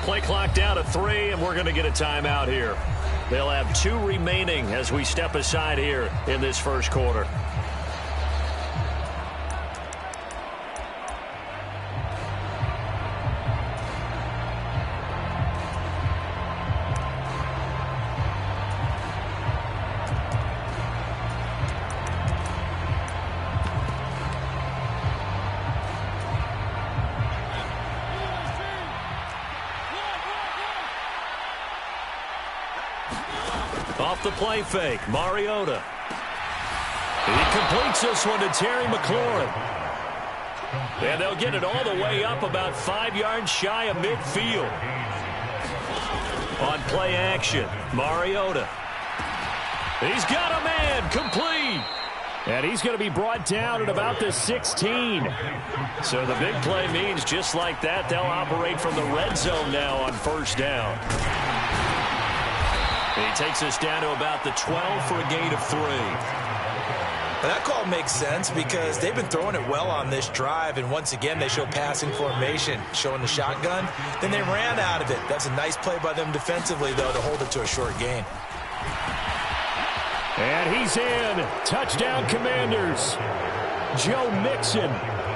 Play clock down to 3, and we're going to get a timeout here. They'll have 2 remaining as we step aside here in this first quarter. Off the play fake, Mariota. He completes this one to Terry McLaurin. And they'll get it all the way up about 5 yards shy of midfield. On play action, Mariota. He's got a man, complete. And he's going to be brought down at about the 16. So the big play means just like that, they'll operate from the red zone now on first down. He takes us down to about the 12 for a gain of 3. Well, that call makes sense because they've been throwing it well on this drive, and once again they show passing formation, showing the shotgun. Then they ran out of it. That's a nice play by them defensively, though, to hold it to a short gain. And he's in. Touchdown, Commanders. Joe Mixon.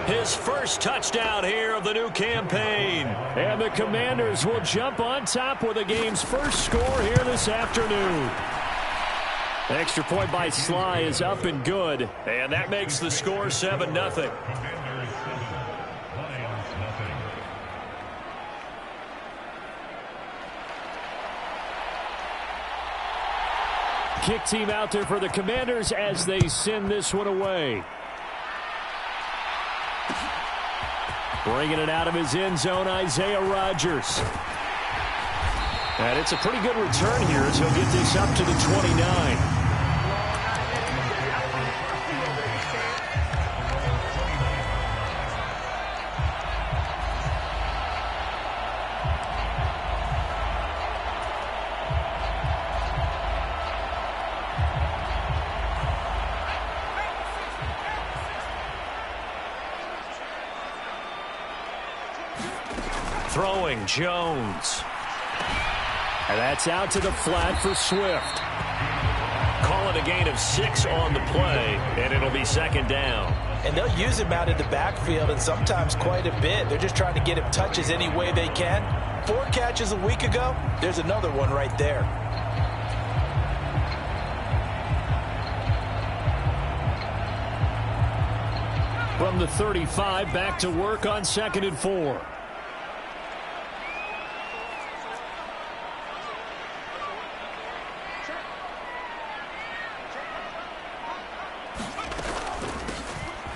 His first touchdown here of the new campaign. And the Commanders will jump on top with the game's first score here this afternoon. Extra point by Sly is up and good. And that makes the score 7-0. Kick team out there for the Commanders as they send this one away. Bringing it out of his end zone, Isaiah Rodgers. And it's a pretty good return here as he'll get this up to the 29. Throwing, Jones. And that's out to the flat for Swift. Call it a gain of 6 on the play, and it'll be second down. And they'll use him out in the backfield, and sometimes quite a bit. They're just trying to get him touches any way they can. 4 catches a week ago. There's another one right there. From the 35, back to work on 2nd and 4.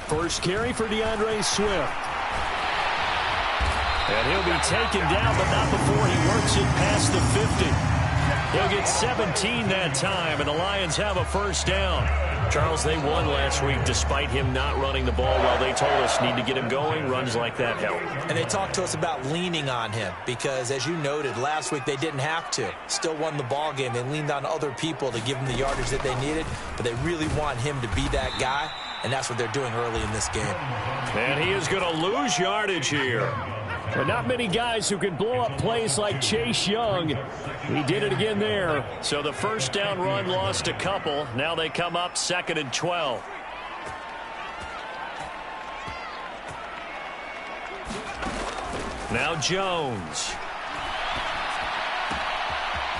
First carry for DeAndre Swift. And he'll be taken down, but not before he works it past the 50. He'll get 17 that time, and the Lions have a first down. Charles, they won last week despite him not running the ball well. They told us need to get him going. Runs like that help. And they talked to us about leaning on him because, as you noted, last week they didn't have to. Still won the ball game. They leaned on other people to give them the yardage that they needed, but they really want him to be that guy, and that's what they're doing early in this game. And he is going to lose yardage here. But not many guys who can blow up plays like Chase Young. He did it again there. So the first down run lost a couple. Now they come up 2nd and 12. Now Jones.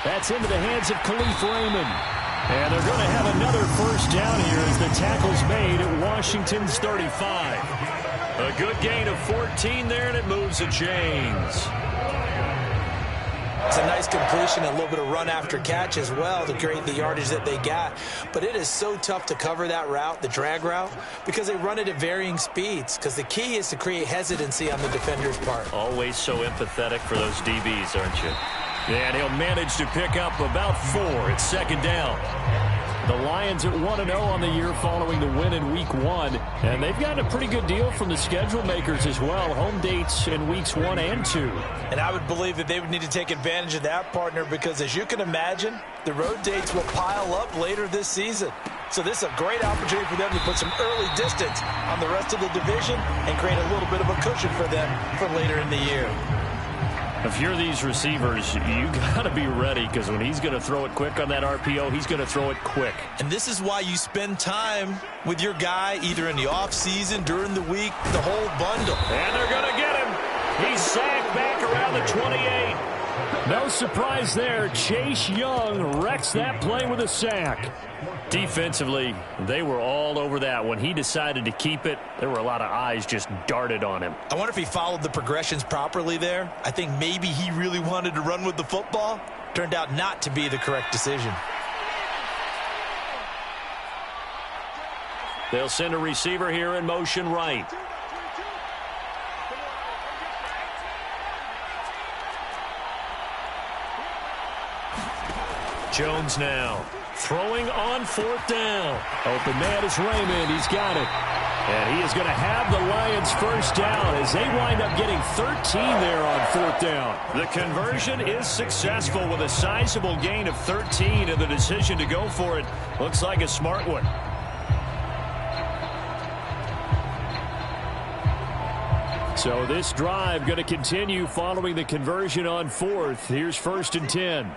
That's into the hands of Khalif Raymond. And they're going to have another first down here as the tackle's made at Washington's 35. A good gain of 14 there, and it moves the chains. It's a nice completion, a little bit of run after catch as well to create the yardage that they got. But it is so tough to cover that route, the drag route, because they run it at varying speeds. Because the key is to create hesitancy on the defender's part. Always so empathetic for those DBs, aren't you? And he'll manage to pick up about 4. It's second down. The Lions at 1-0 on the year following the win in Week 1. And they've gotten a pretty good deal from the schedule makers as well. Home dates in Weeks 1 and 2. And I would believe that they would need to take advantage of that, partner, because as you can imagine, the road dates will pile up later this season. So this is a great opportunity for them to put some early distance on the rest of the division and create a little bit of a cushion for them for later in the year. If you're these receivers, you got to be ready, because when he's going to throw it quick on that RPO, he's going to throw it quick. And this is why you spend time with your guy either in the offseason, during the week, the whole bundle. And they're going to get him. He's sacked back around the 28. No surprise there. Chase Young wrecks that play with a sack. Defensively, they were all over that. When he decided to keep it, there were a lot of eyes just darted on him. I wonder if he followed the progressions properly there. I think maybe he really wanted to run with the football. Turned out not to be the correct decision. They'll send a receiver here in motion right. Jones now throwing on 4th down. Open man is Raymond. He's got it. And he is going to have the Lions first down as they wind up getting 13 there on 4th down. The conversion is successful with a sizable gain of 13, and the decision to go for it looks like a smart one. So this drive going to continue following the conversion on 4th. Here's 1st and 10.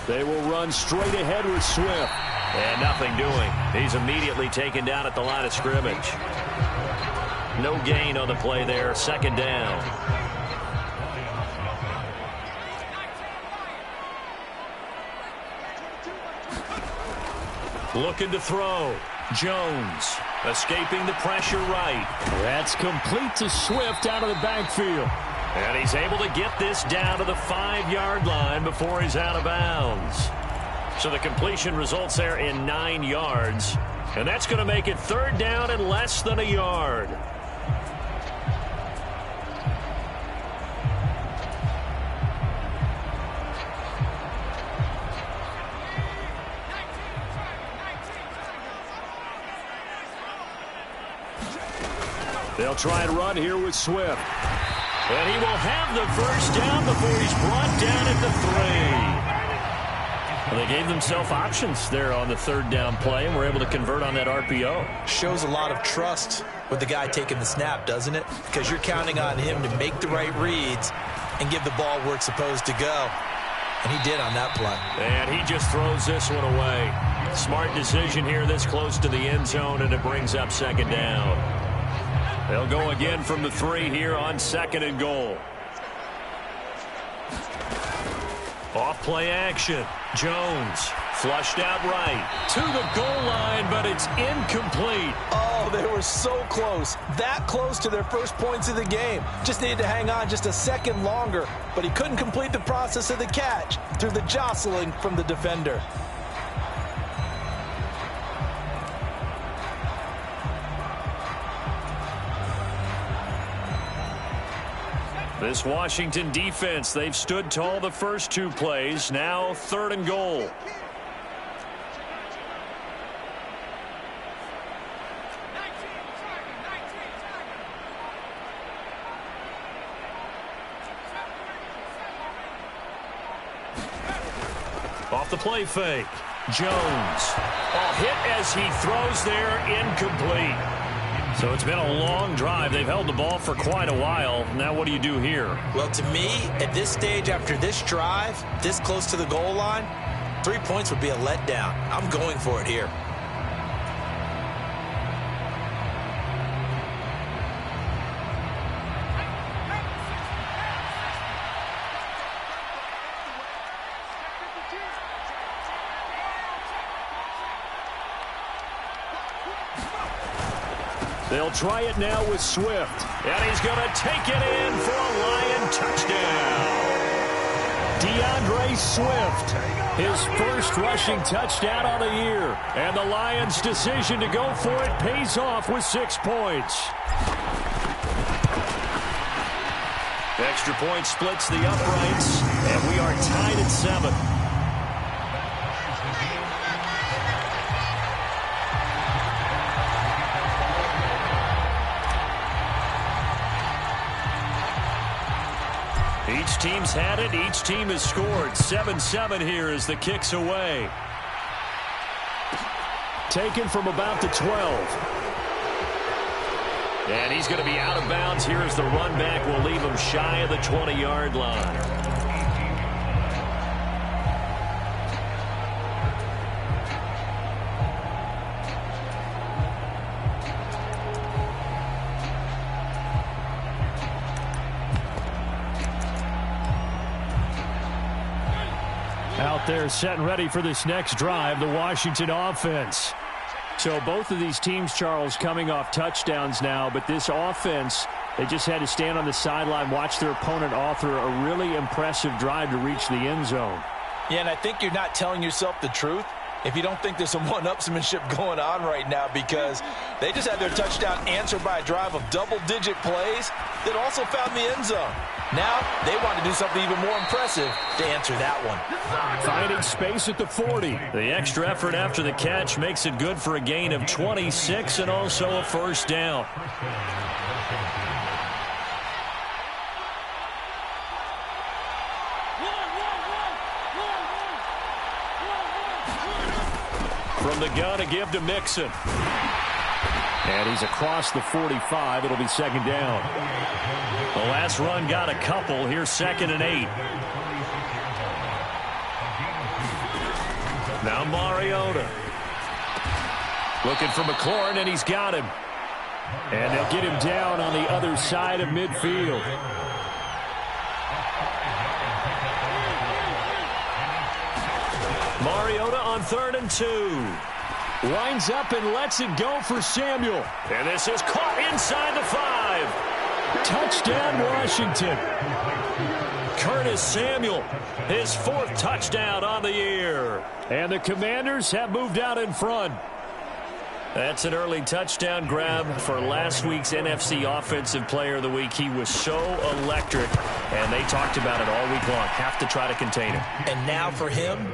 They will run straight ahead with Swift. And nothing doing. He's immediately taken down at the line of scrimmage. No gain on the play there. 2nd down. Looking to throw. Jones escaping the pressure right. That's complete to Swift out of the backfield. And he's able to get this down to the 5-yard line before he's out of bounds. So the completion results there in 9 yards. And that's going to make it 3rd down and less than a yard. They'll try and run here with Swift. And he will have the first down before he's brought down at the 3. Well, they gave themselves options there on the 3rd down play, and were able to convert on that RPO. Shows a lot of trust with the guy taking the snap, doesn't it? Because you're counting on him to make the right reads and give the ball where it's supposed to go. And he did on that play. And he just throws this one away. Smart decision here this close to the end zone, and it brings up 2nd down. They'll go again from the 3 here on 2nd and goal. Off play action. Jones flushed out right to the goal line, but it's incomplete. Oh, they were so close. That close to their first points of the game. Just needed to hang on just a second longer, but he couldn't complete the process of the catch through the jostling from the defender. This Washington defense, they've stood tall the first 2 plays. Now 3rd and goal. Off the play fake. Jones. Hit as he throws there, incomplete. So it's been a long drive. They've held the ball for quite a while. Now what do you do here? Well, to me, at this stage after this drive, this close to the goal line, 3 points would be a letdown. I'm going for it here. They'll try it now with Swift. And he's going to take it in for a Lion touchdown. DeAndre Swift, his first rushing touchdown on the year. And the Lions' decision to go for it pays off with 6 points. Extra point splits the uprights, and we are tied at 7. Each team's had it. Each team has scored. 7-7 here as the kick's away. Taken from about the 12. And he's going to be out of bounds. Here's the run back. Will leave him shy of the 20-yard line. Out there set and ready for this next drive, the Washington offense. So both of these teams, Charles, coming off touchdowns now, but this offense, they just had to stand on the sideline, watch their opponent author a really impressive drive to reach the end zone. Yeah, and I think you're not telling yourself the truth if you don't think there's some one-upsmanship going on right now, because they just had their touchdown answered by a drive of double-digit plays that also found the end zone. Now they want to do something even more impressive to answer that one. Finding space at the 40. The extra effort after the catch makes it good for a gain of 26 and also a first down. From the gun, a give to Mixon. And he's across the 45. It'll be second down. The last run got a couple. Here's 2nd and 8. Now Mariota. Looking for McLaurin, and he's got him. And they'll get him down on the other side of midfield. Mariota on 3rd and 2. Winds up and lets it go for Samuel. And this is caught inside the 5. Touchdown, Washington. Curtis Samuel, his 4th touchdown on the year. And the Commanders have moved out in front. That's an early touchdown grab for last week's NFC Offensive Player of the Week. He was so electric, and they talked about it all week long. Have to try to contain him. And now for him,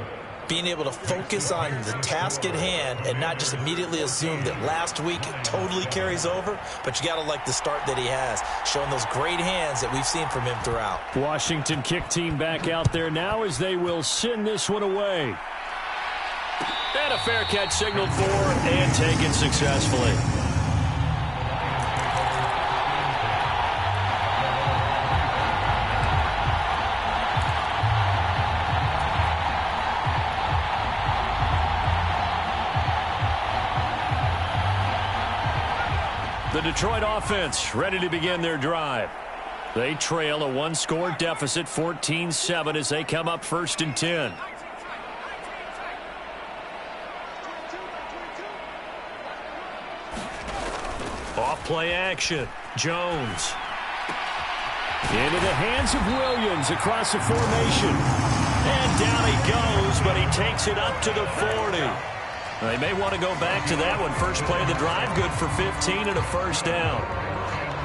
being able to focus on the task at hand and not just immediately assume that last week totally carries over, but you got to like the start that he has, showing those great hands that we've seen from him throughout. Washington kick team back out there now as they will send this one away. And a fair catch signaled for and taken successfully. The Detroit offense ready to begin their drive. They trail a 1-score deficit, 14-7, as they come up 1st and 10. Off play action. Jones. Into the hands of Williams across the formation. And down he goes, but he takes it up to the 40. They may want to go back to that one. First play of the drive, good for 15 and a first down.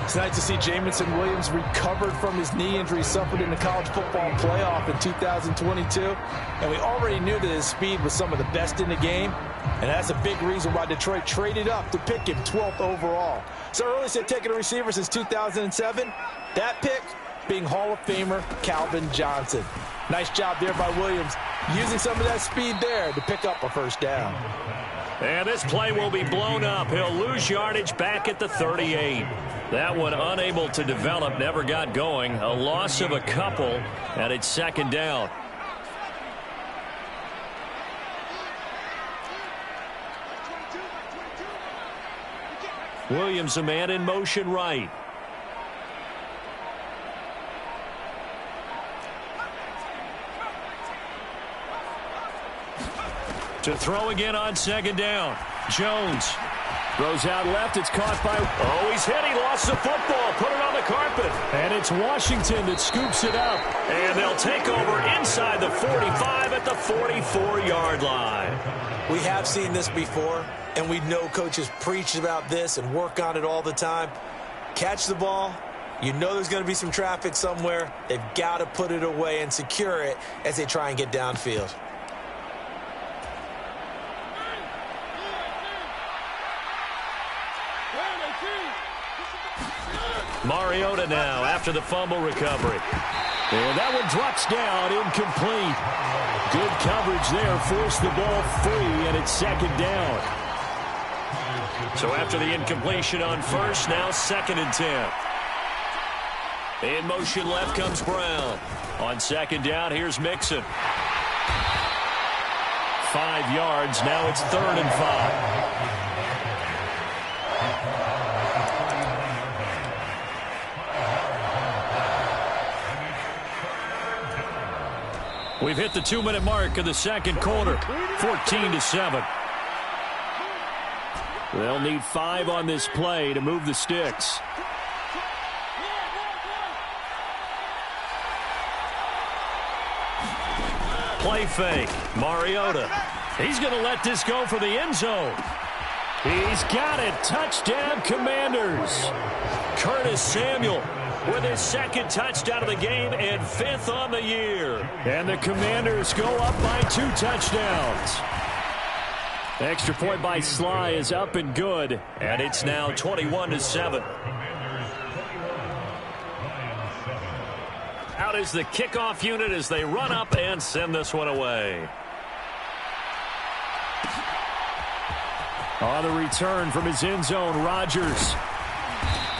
It's nice to see Jamison Williams recovered from his knee injury suffered in the college football playoff in 2022. And we already knew that his speed was some of the best in the game. And that's a big reason why Detroit traded up to pick him 12th overall. So earliest they've taken a receiver since 2007. That pick being Hall of Famer Calvin Johnson. Nice job there by Williams, using some of that speed there to pick up a first down. And this play will be blown up. He'll lose yardage back at the 38. That one unable to develop, never got going. A loss of a couple, and it's second down. Williams, a man in motion right. To throw again on second down. Jones throws out left. It's caught by... Oh, he's hit. He lost the football. Put it on the carpet. And it's Washington that scoops it up. And they'll take over inside the 45 at the 44-yard line. We have seen this before, and we know coaches preach about this and work on it all the time. Catch the ball. You know there's going to be some traffic somewhere. They've got to put it away and secure it as they try and get downfield. Mariota now after the fumble recovery. And that one drops down, incomplete. Good coverage there, forced the ball free, and it's second down. So after the incompletion on first, now 2nd and 10. In motion left comes Brown. On 2nd down, here's Mixon. 5 yards. Now it's 3rd and 5. We've hit the 2-minute mark of the 2nd quarter. 14-7. They'll need 5 on this play to move the sticks. Play fake. Mariota. He's going to let this go for the end zone. He's got it. Touchdown, Commanders. Curtis Samuel with his 2nd touchdown of the game and 5th on the year. And the Commanders go up by 2 touchdowns. Extra point by Sly is up and good. And it's now 21-7. Out is the kickoff unit as they run up and send this one away. On the return from his end zone, Rodgers.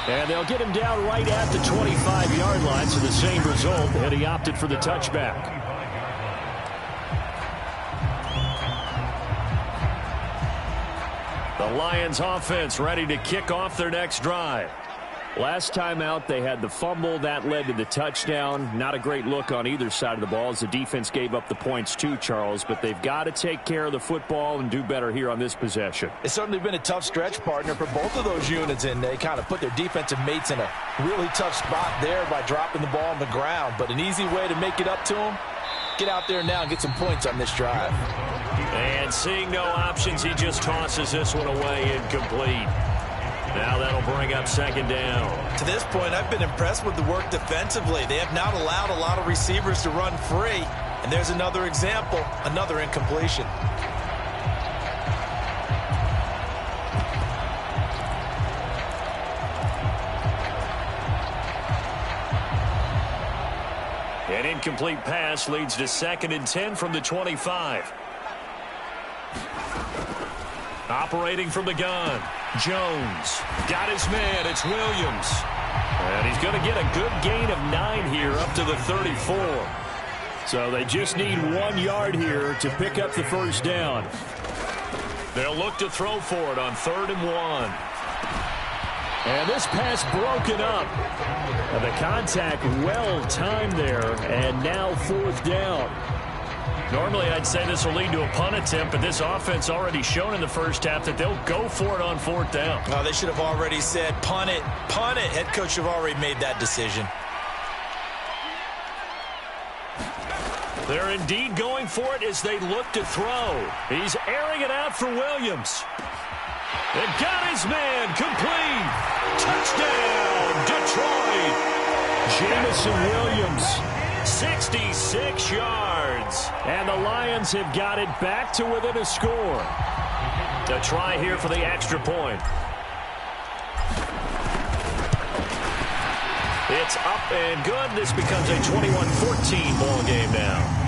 And they'll get him down right at the 25-yard line, so the same result, and he opted for the touchback. The Lions offense ready to kick off their next drive. Last time out, they had the fumble. That led to the touchdown. Not a great look on either side of the ball as the defense gave up the points too, Charles. But they've got to take care of the football and do better here on this possession. It's certainly been a tough stretch, partner, for both of those units, and they kind of put their defensive mates in a really tough spot there by dropping the ball on the ground. But an easy way to make it up to them, get out there now and get some points on this drive. And seeing no options, he just tosses this one away incomplete. Now that'll bring up 2nd down. To this point, I've been impressed with the work defensively. They have not allowed a lot of receivers to run free. And there's another example, another incompletion. An incomplete pass leads to 2nd and 10 from the 25. Operating from the gun. Jones got his man. It's Williams. And he's going to get a good gain of 9 here up to the 34. So they just need 1 yard here to pick up the first down. They'll look to throw for it on 3rd and 1. And this pass broken up. And the contact well timed there. And now 4th down. Normally, I'd say this will lead to a punt attempt, but this offense already shown in the first half that they'll go for it on 4th down. Oh, they should have already said, punt it, punt it. Head coach should have already made that decision. They're indeed going for it as they look to throw. He's airing it out for Williams. They've got his man complete. Touchdown, Detroit. Jamison Williams. 66 yards. And the Lions have got it back to within a score. A try here for the extra point. It's up and good. This becomes a 21-14 ball game now.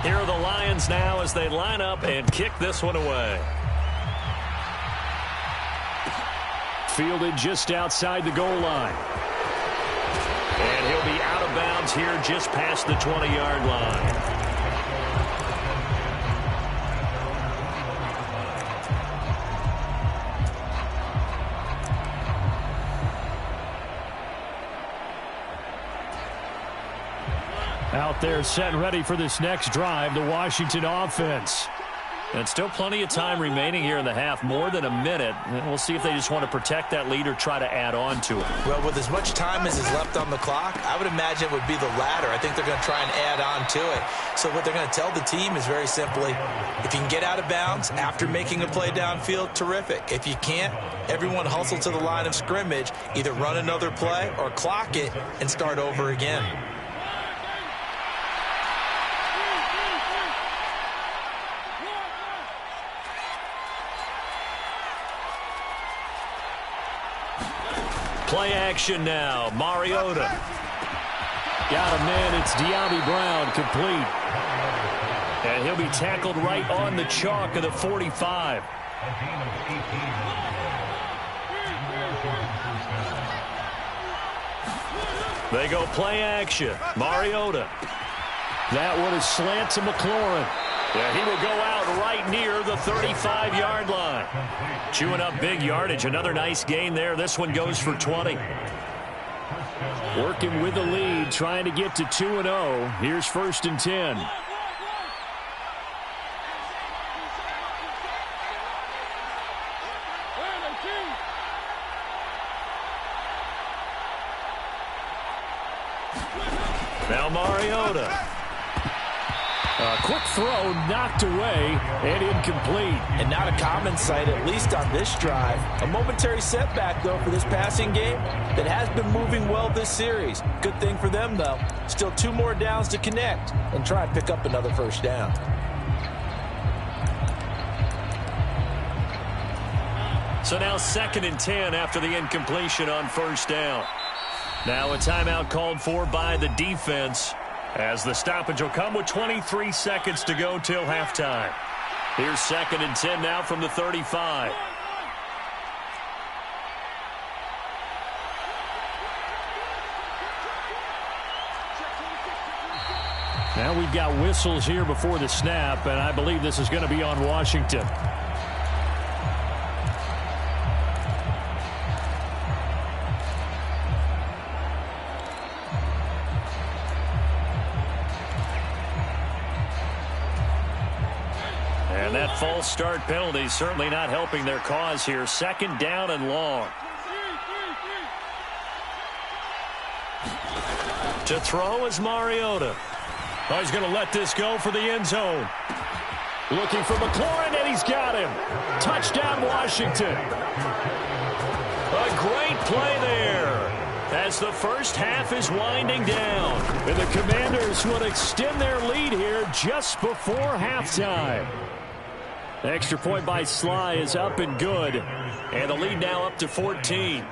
Here are the Lions now as they line up and kick this one away. Fielded just outside the goal line. And he'll be out of bounds here just past the 20-yard line. Out there set and ready for this next drive, the Washington offense. And still plenty of time remaining here in the half, more than a minute. And we'll see if they just want to protect that lead or try to add on to it. Well, with as much time as is left on the clock, I would imagine it would be the latter. I think they're going to try and add on to it. So what they're going to tell the team is very simply, if you can get out of bounds after making a play downfield, terrific. If you can't, everyone hustle to the line of scrimmage, either run another play or clock it and start over again. Play action now. Mariota. Got him in. It's De'Ami Brown, complete. And he'll be tackled right on the chalk of the 45. They go play action. Mariota. That one is slant to McLaurin. Yeah, he will go out right near the 35-yard line. Chewing up big yardage. Another nice gain there. This one goes for 20. Working with the lead, trying to get to 2-0. Here's 1st and 10. Now Mariota. A quick throw knocked away and incomplete. And not a common sight, at least on this drive. A momentary setback, though, for this passing game that has been moving well this series. Good thing for them, though. Still 2 more downs to connect and try and pick up another 1st down. So now 2nd and 10 after the incompletion on 1st down. Now a timeout called for by the defense, as the stoppage will come with 23 seconds to go till halftime. Here's 2nd and 10 now from the 35. Now we've got whistles here before the snap, and I believe this is going to be on Washington. And that false start penalty certainly not helping their cause here. 2nd down and long. To throw is Mariota. Oh, he's going to let this go for the end zone. Looking for McLaurin, and he's got him. Touchdown, Washington. A great play there as the first half is winding down. And the Commanders will extend their lead here just before halftime. Extra point by Sly is up and good. And the lead now up to 14.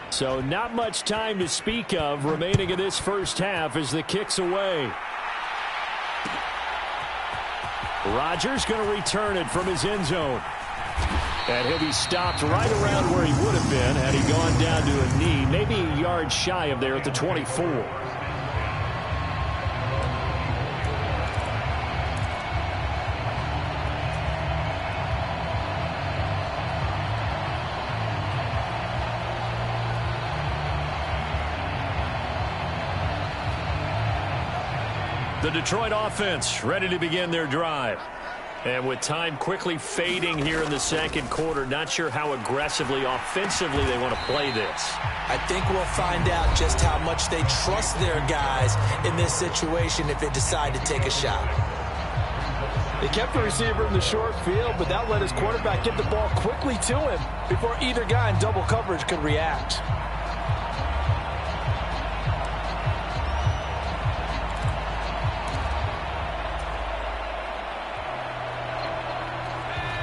So not much time to speak of remaining in this first half as the kick's away. Rodgers going to return it from his end zone. And he'll be stopped right around where he would have been had he gone down to a knee, maybe a yard shy of there at the 24. The Detroit offense ready to begin their drive. And with time quickly fading here in the 2nd quarter, not sure how aggressively, offensively they want to play this. I think we'll find out just how much they trust their guys in this situation if they decide to take a shot. They kept the receiver in the short field, but that let his quarterback get the ball quickly to him before either guy in double coverage could react.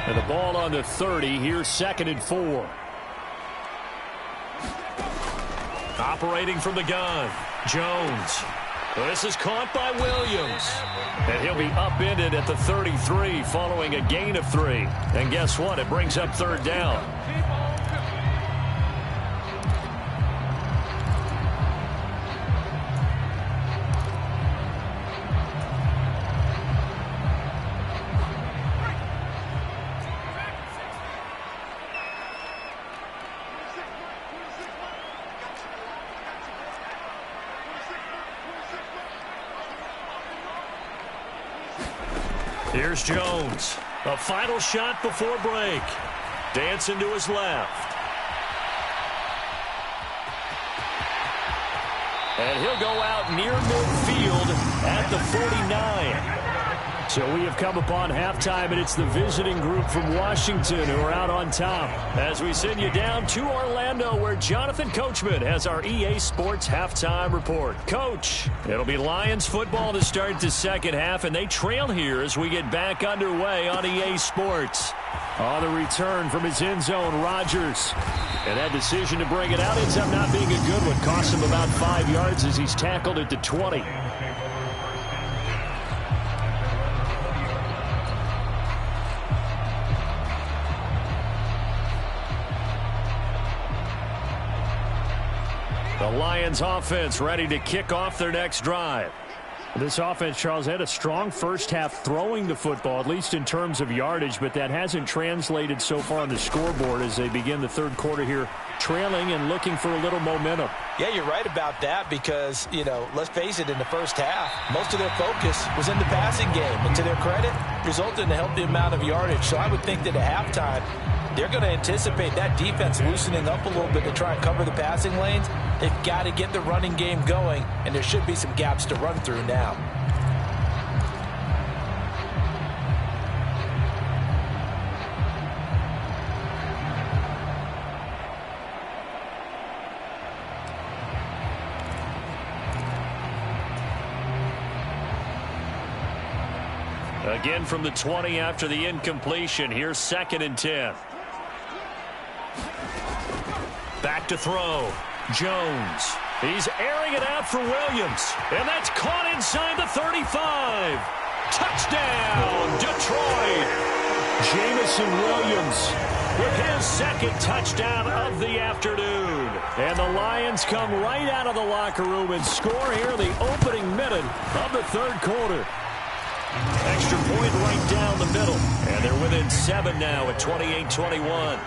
And the ball on the 30. Here's 2nd and 4. Operating from the gun, Jones. This is caught by Williams. And he'll be upended at the 33 following a gain of 3. And guess what? It brings up 3rd down. Here's Jones. A final shot before break. Dancing to his left. And he'll go out near midfield at the 49. So we have come upon halftime, and it's the visiting group from Washington who are out on top. As we send you down to Orlando, where Jonathan Coachman has our EA Sports halftime report. Coach, it'll be Lions football to start the second half, and they trail here as we get back underway on EA Sports. On the return from his end zone, Rodgers. And that decision to bring it out ends up not being a good one. Costs him about 5 yards as he's tackled at the 20. The Lions offense ready to kick off their next drive. This offense, Charles, had a strong first half throwing the football, at least in terms of yardage, but that hasn't translated so far on the scoreboard as they begin the third quarter here, trailing and looking for a little momentum. Yeah, you're right about that because, let's face it, in the first half, most of their focus was in the passing game. And to their credit, resulted in a healthy amount of yardage. So I would think that at halftime, they're going to anticipate that defense loosening up a little bit to try and cover the passing lanes. They've got to get the running game going, and there should be some gaps to run through now. Again from the 20 after the incompletion. Here's 2nd and 10. Back to throw. Jones. He's airing it out for Williams. And that's caught inside the 35. Touchdown, Detroit. Jamison Williams with his 2nd touchdown of the afternoon. And the Lions come right out of the locker room and score here in the opening minute of the third quarter. Extra point right down the middle. And they're within 7 now at 28-21.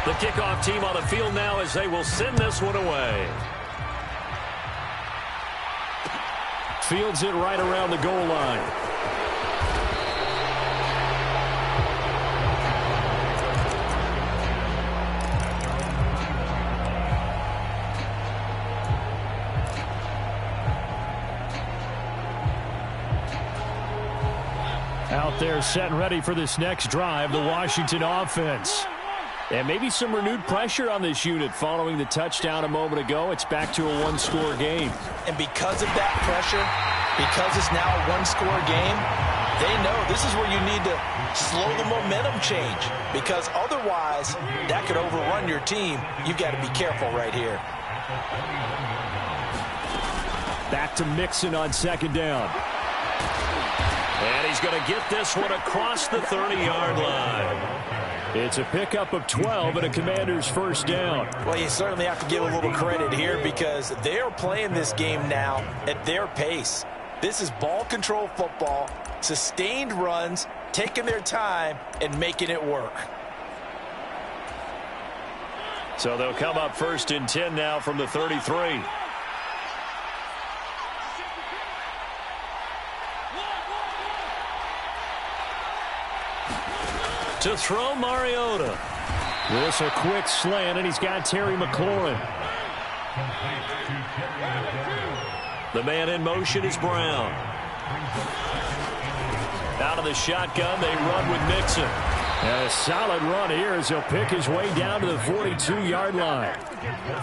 The kickoff team on the field now as they will send this one away. Fields it right around the goal line. Out there set and ready for this next drive, the Washington offense. And maybe some renewed pressure on this unit following the touchdown a moment ago. It's back to a one-score game. And because of that pressure, because it's now a one-score game, they know this is where you need to slow the momentum change. Because otherwise, that could overrun your team. You've got to be careful right here. Back to Mixon on 2nd down. And he's going to get this one across the 30-yard line. It's a pickup of 12 and a Commander's first down. Well, you certainly have to give a little credit here because they're playing this game now at their pace. This is ball control football, sustained runs, taking their time, and making it work. So they'll come up 1st and 10 now from the 33. To throw, Mariota. This a quick slant, and he's got Terry McLaurin. The man in motion is Brown. Out of the shotgun, they run with Mixon. And a solid run here as he'll pick his way down to the 42-yard line.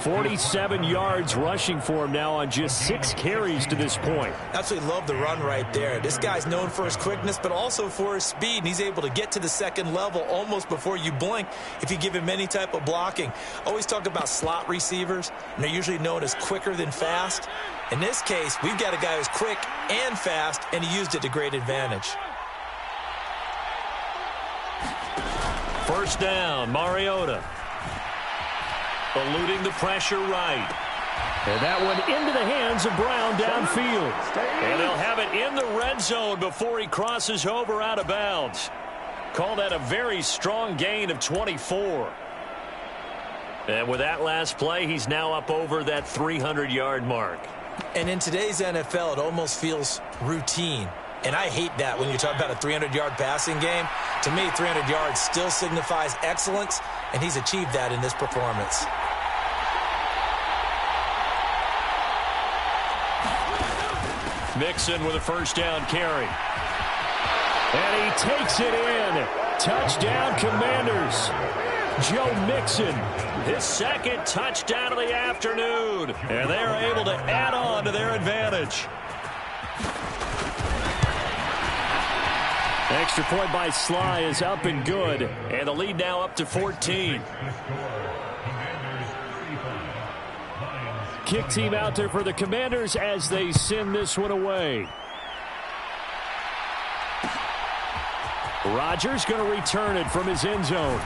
47 yards rushing for him now on just 6 carries to this point. Absolutely love the run right there. This guy's known for his quickness, but also for his speed. And he's able to get to the second level almost before you blink if you give him any type of blocking. Always talk about slot receivers, and they're usually known as quicker than fast. In this case, we've got a guy who's quick and fast, and he used it to great advantage. First down, Mariota. Eluding the pressure right. And that one into the hands of Brown downfield. And they'll have it in the red zone before he crosses over out of bounds. Call that a very strong gain of 24. And with that last play, he's now up over that 300-yard mark. And in today's NFL, it almost feels routine. And I hate that when you talk about a 300-yard passing game. To me, 300 yards still signifies excellence, and he's achieved that in this performance. Mixon with a first down carry. And he takes it in. Touchdown, Commanders. Joe Mixon, his second touchdown of the afternoon. And they are able to add on to their advantage. Extra point by Sly is up and good. And the lead now up to 14. Kick team out there for the Commanders as they send this one away. Rodgers going to return it from his end zone.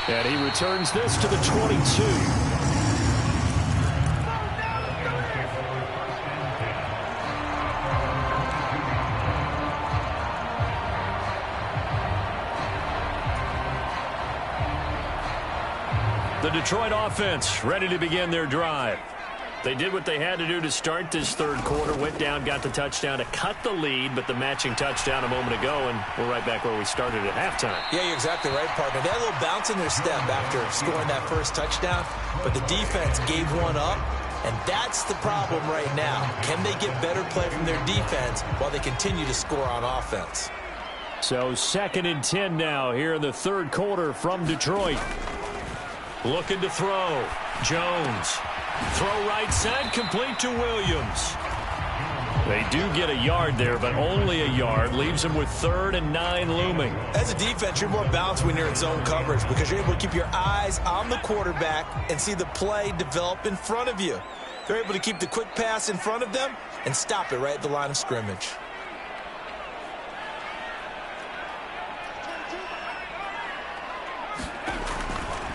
And he returns this to the 22. The Detroit offense ready to begin their drive. They did what they had to do to start this third quarter. Went down, got the touchdown to cut the lead, but the matching touchdown a moment ago, and we're right back where we started at halftime. Yeah, you're exactly right, partner. They had a little bounce in their step after scoring that first touchdown, but the defense gave one up, and that's the problem right now. Can they get better play from their defense while they continue to score on offense? So 2nd and 10 now here in the third quarter from Detroit. Looking to throw. Jones. Throw right side, complete to Williams. They do get a yard there, but only a yard. Leaves them with 3rd and 9 looming. As a defense, you're more balanced when you're in zone coverage because you're able to keep your eyes on the quarterback and see the play develop in front of you. They're able to keep the quick pass in front of them and stop it right at the line of scrimmage.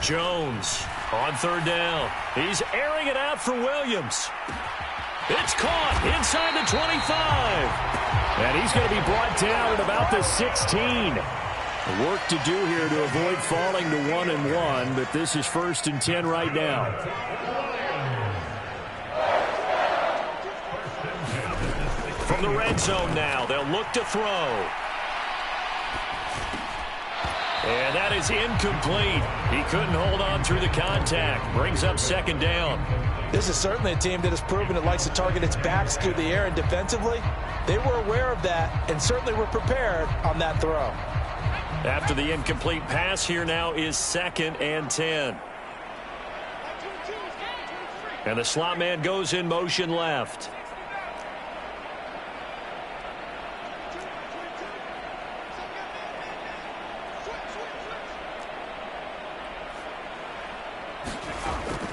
Jones on 3rd down. He's airing it out for Williams. It's caught inside the 25. And he's going to be brought down at about the 16. Work to do here to avoid falling to 1-1, but this is 1st and 10 right now. From the red zone now, they'll look to throw. And that is incomplete. He couldn't hold on through the contact. Brings up 2nd down. This is certainly a team that has proven it likes to target its backs through the air, and defensively, they were aware of that and certainly were prepared on that throw. After the incomplete pass, here now is 2nd and 10. And the slot man goes in motion left.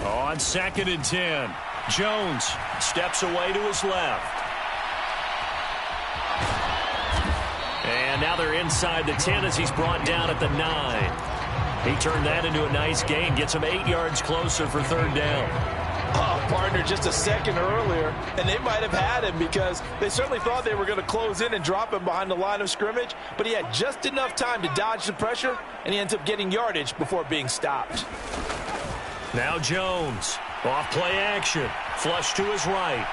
On 2nd and 10, Jones steps away to his left. And now they're inside the 10 as he's brought down at the 9. He turned that into a nice gain, gets him 8 yards closer for 3rd down. Oh, partner, just a second earlier, and they might have had him because they certainly thought they were going to close in and drop him behind the line of scrimmage, but he had just enough time to dodge the pressure, and he ends up getting yardage before being stopped. Now Jones, off play action, flush to his right.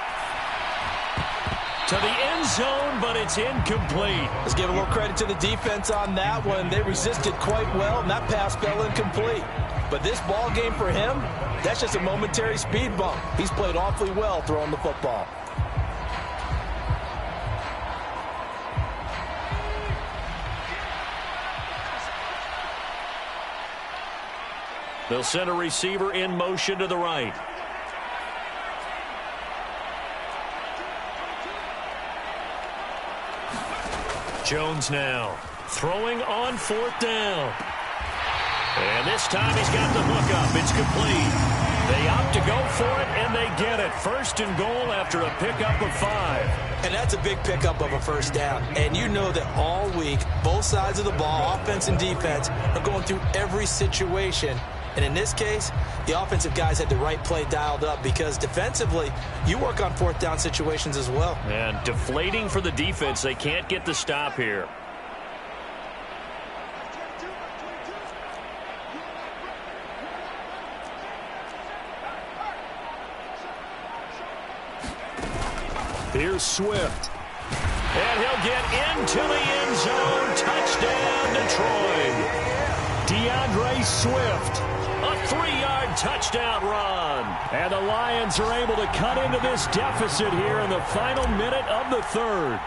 To the end zone, but it's incomplete. Let's give a little credit to the defense on that one. They resisted quite well, and that pass fell incomplete. But this ball game for him, that's just a momentary speed bump. He's played awfully well throwing the football. They'll send a receiver in motion to the right. Jones now throwing on 4th down. And this time he's got the hook up. It's complete. They opt to go for it, and they get it. 1st and goal after a pickup of 5. And that's a big pickup of a first down. And you know that all week, both sides of the ball, offense and defense, are going through every situation. And in this case, the offensive guys had the right play dialed up because defensively, you work on 4th down situations as well. And deflating for the defense. They can't get the stop here. Here's Swift. And he'll get into the end zone. Touchdown, Detroit. DeAndre Swift. A 3-yard touchdown run. And the Lions are able to cut into this deficit here in the final minute of the third.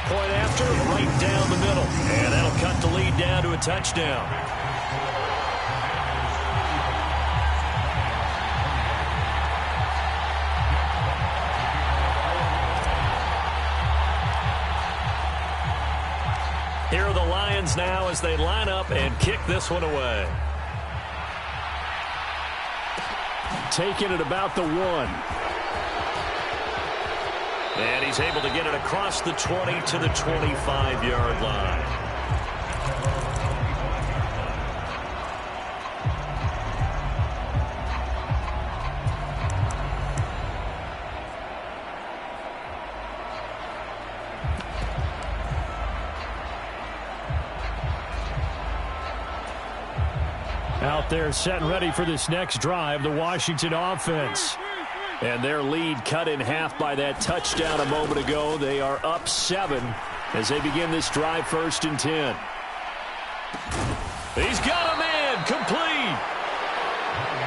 Point after, right down the middle. And that'll cut the lead down to a touchdown. Here are the Lions now as they line up and kick this one away. Taking it about the 1. And he's able to get it across the 20 to the 25-yard line. Out there set and ready for this next drive, the Washington offense. And their lead cut in half by that touchdown a moment ago. They are up 7 as they begin this drive, 1st and 10. He's got a man, complete.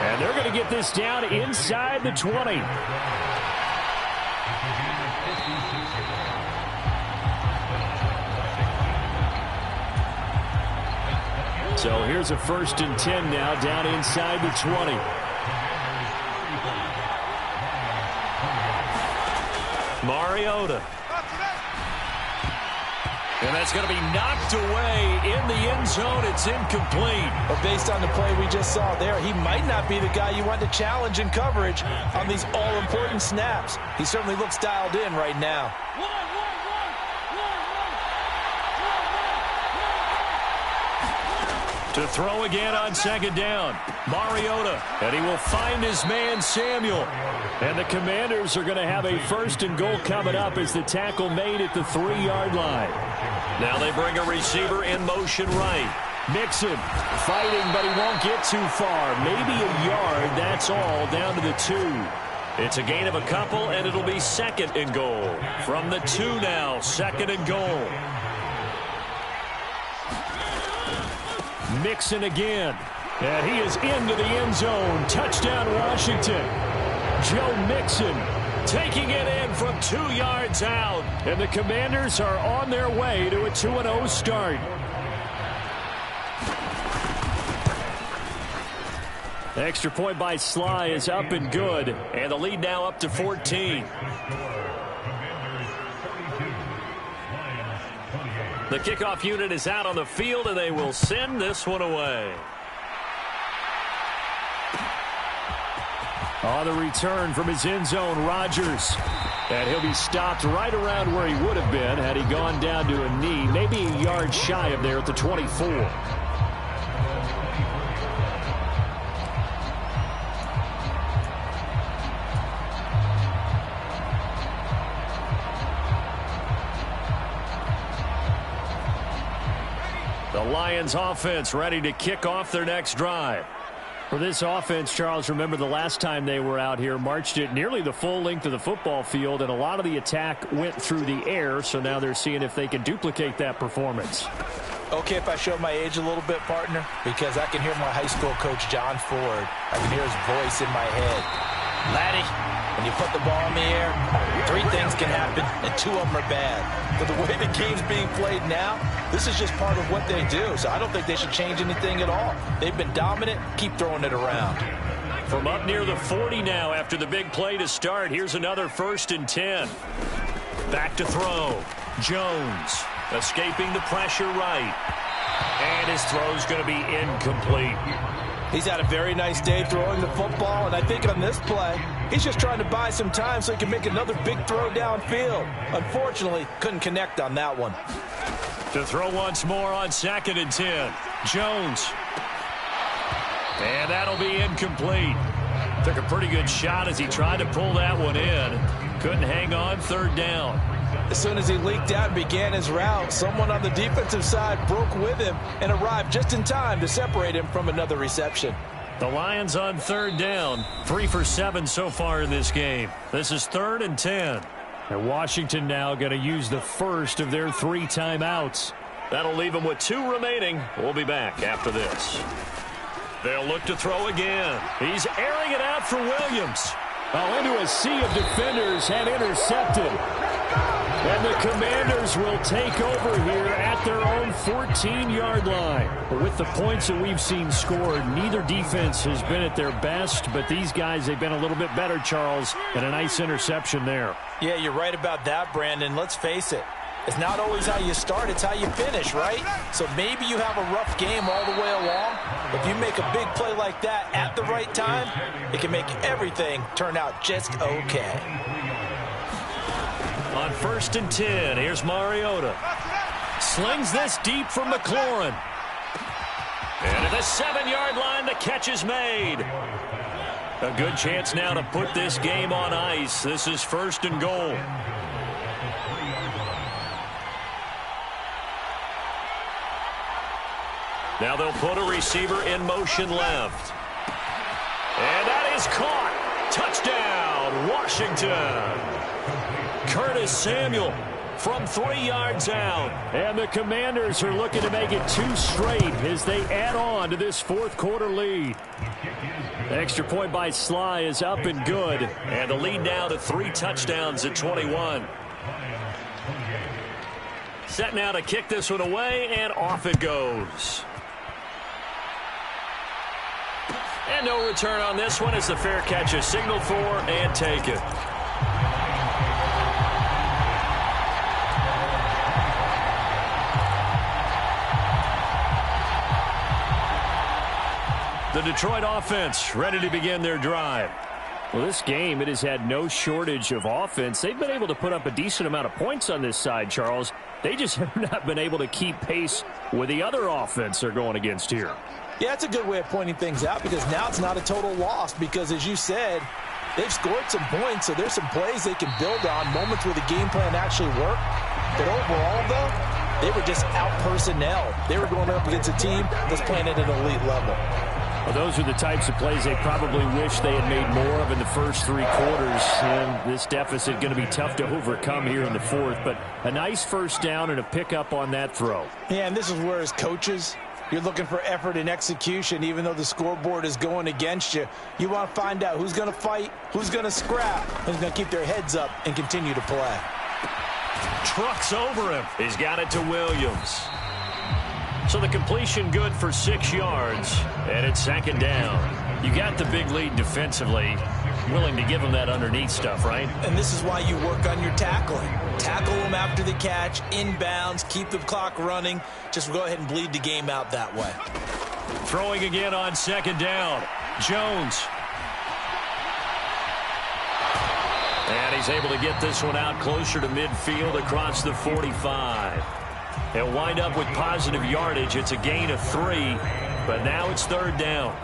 And they're going to get this down inside the 20. So here's a 1st and 10 now, down inside the 20. Mariota. And that's going to be knocked away in the end zone. It's incomplete. But based on the play we just saw there, he might not be the guy you want to challenge in coverage on these all-important snaps. He certainly looks dialed in right now. To throw again on 2nd down. Mariota. And he will find his man, Samuel. And the Commanders are going to have a 1st and goal coming up as the tackle made at the 3-yard line. Now they bring a receiver in motion right. Mixon fighting, but he won't get too far. Maybe a yard, that's all, down to the 2. It's a gain of a couple, and it'll be 2nd and goal. From the 2 now, 2nd and goal. Mixon again. And he is into the end zone. Touchdown, Washington. Joe Mixon taking it in from 2 yards out. And the Commanders are on their way to a 2-0 start. The extra point by Sly is up and good. And the lead now up to 14. The kickoff unit is out on the field, and they will send this one away. On the return from his end zone, Rodgers. And he'll be stopped right around where he would have been had he gone down to a knee, maybe a yard shy of there at the 24. The Lions offense ready to kick off their next drive. For this offense, Charles, remember the last time they were out here, marched it nearly the full length of the football field, and a lot of the attack went through the air, so now they're seeing if they can duplicate that performance. Okay, if I show my age a little bit, partner, because I can hear my high school coach, John Ford. I can hear his voice in my head. Laddie, when you put the ball in the air, 3 things can happen, and 2 of them are bad. But the way the game's being played now, this is just part of what they do, so I don't think they should change anything at all. They've been dominant. Keep throwing it around. From up near the 40 now after the big play to start, here's another 1st and 10. Back to throw. Jones escaping the pressure right. And his throw's going to be incomplete. He's had a very nice day throwing the football, and I think on this play, he's just trying to buy some time so he can make another big throw downfield. Unfortunately, couldn't connect on that one. To throw once more on 2nd and 10. Jones. And that'll be incomplete. Took a pretty good shot as he tried to pull that one in. Couldn't hang on, 3rd down. As soon as he leaked out and began his route, someone on the defensive side broke with him and arrived just in time to separate him from another reception. The Lions on 3rd down. 3 for 7 so far in this game. This is 3rd and 10. And Washington now going to use the first of their 3 timeouts. That'll leave them with 2 remaining. We'll be back after this. They'll look to throw again. He's airing it out for Williams. Into a sea of defenders and intercepted. And the Commanders will take over here at their own 14-yard line. But with the points that we've seen scored, neither defense has been at their best, but these guys, they've been a little bit better, Charles, and a nice interception there. Yeah, you're right about that, Brandon. Let's face it. It's not always how you start, it's how you finish, right? So maybe you have a rough game all the way along. If you make a big play like that at the right time, it can make everything turn out just okay. On 1st and 10, here's Mariota. Slings this deep for McLaurin. And at the 7-yard line, the catch is made. A good chance now to put this game on ice. This is 1st and goal. Now they'll put a receiver in motion left. And that is caught. Touchdown, Washington. Curtis Samuel from 3 yards out. And the Commanders are looking to make it 2 straight as they add on to this 4th quarter lead. The extra point by Sly is up and good. And the lead now to 3 touchdowns at 21. Set now to kick this one away, and off it goes. And no return on this one as the fair catch is signaled for and taken. The Detroit offense ready to begin their drive. Well, this game, it has had no shortage of offense. They've been able to put up a decent amount of points on this side, Charles. They just have not been able to keep pace with the other offense they're going against here. Yeah, it's a good way of pointing things out because now it's not a total loss because, as you said, they've scored some points, so there's some plays they can build on, moments where the game plan actually worked. But overall, though, they were just out-personnel. They were going up against a team that's playing at an elite level. Well, those are the types of plays they probably wish they had made more of in the first 3 quarters. And this deficit going to be tough to overcome here in the 4th. But a nice first down and a pickup on that throw. Yeah, and this is where, as coaches, you're looking for effort and execution. Even though the scoreboard is going against you, you want to find out who's going to fight, who's going to scrap, and who's going to keep their heads up and continue to play. Trucks over him. He's got it to Williams. So the completion good for 6 yards, and it's 2nd down. You got the big lead defensively. Willing to give them that underneath stuff, right? And this is why you work on your tackling. Tackle them after the catch, inbounds, keep the clock running. Just go ahead and bleed the game out that way. Throwing again on 2nd down. Jones. And he's able to get this one out closer to midfield across the 45. He'll wind up with positive yardage. It's a gain of 3, but now it's 3rd down.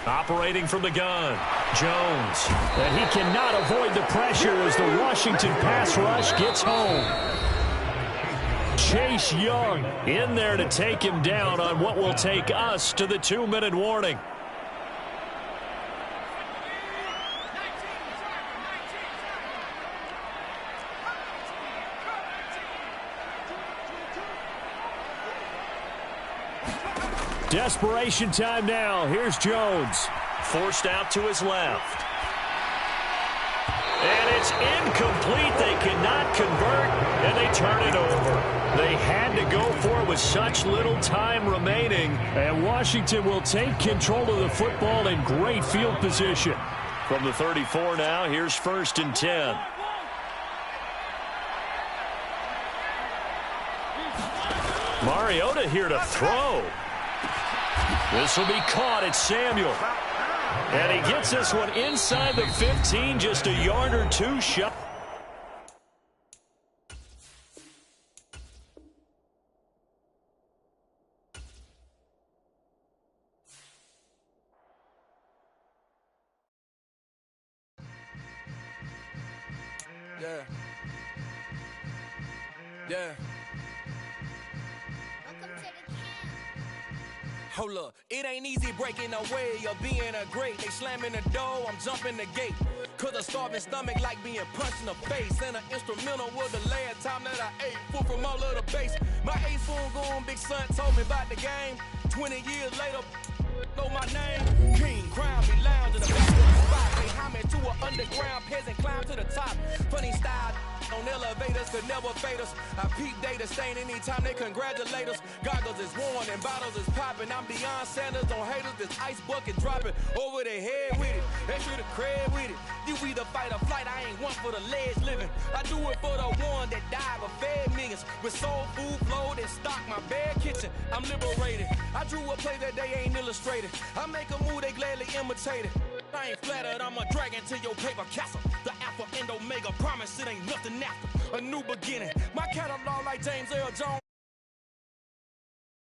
Operating from the gun, Jones. And he cannot avoid the pressure as the Washington pass rush gets home. Chase Young in there to take him down on what will take us to the 2-minute warning. Desperation time now. Here's Jones. Forced out to his left. And it's incomplete. They cannot convert, and they turn it over. They had to go for it with such little time remaining. And Washington will take control of the football in great field position. From the 34 now, here's 1st and 10. Mariota here to throw. This will be caught. It's Samuel. And he gets this one inside the 15, just a yard or 2 shot. Yeah. Yeah. Hold up, it ain't easy breaking away or being a great. They slamming the door, I'm jumping the gate. Cause a starving stomach like being punched in the face. And an instrumental was the last time that I ate food from all of the base. My ace phone going, big son told me about the game. 20 years later, know my name. King, crown, be lounge in the back of the spot. Pay homage to an underground peasant, climb to the top. Funny style on elevators could never fade us. I peep data stain anytime they congratulate us. Goggles is worn and bottles is popping. I'm Deion Sanders on haters, this ice bucket dropping over their head with it. They should have cred with it. You either fight or flight, I ain't one for the ledge living. I do it for the one that died but fed millions. With soul food flowed and stock my bad kitchen. I'm liberated. I drew a play that they ain't illustrated. I make a move, they gladly imitate it. I ain't flattered, I'm a dragon to your paper castle. The Alpha and Omega, promise it ain't nothing after. A new beginning. My catalog like James L. Jones.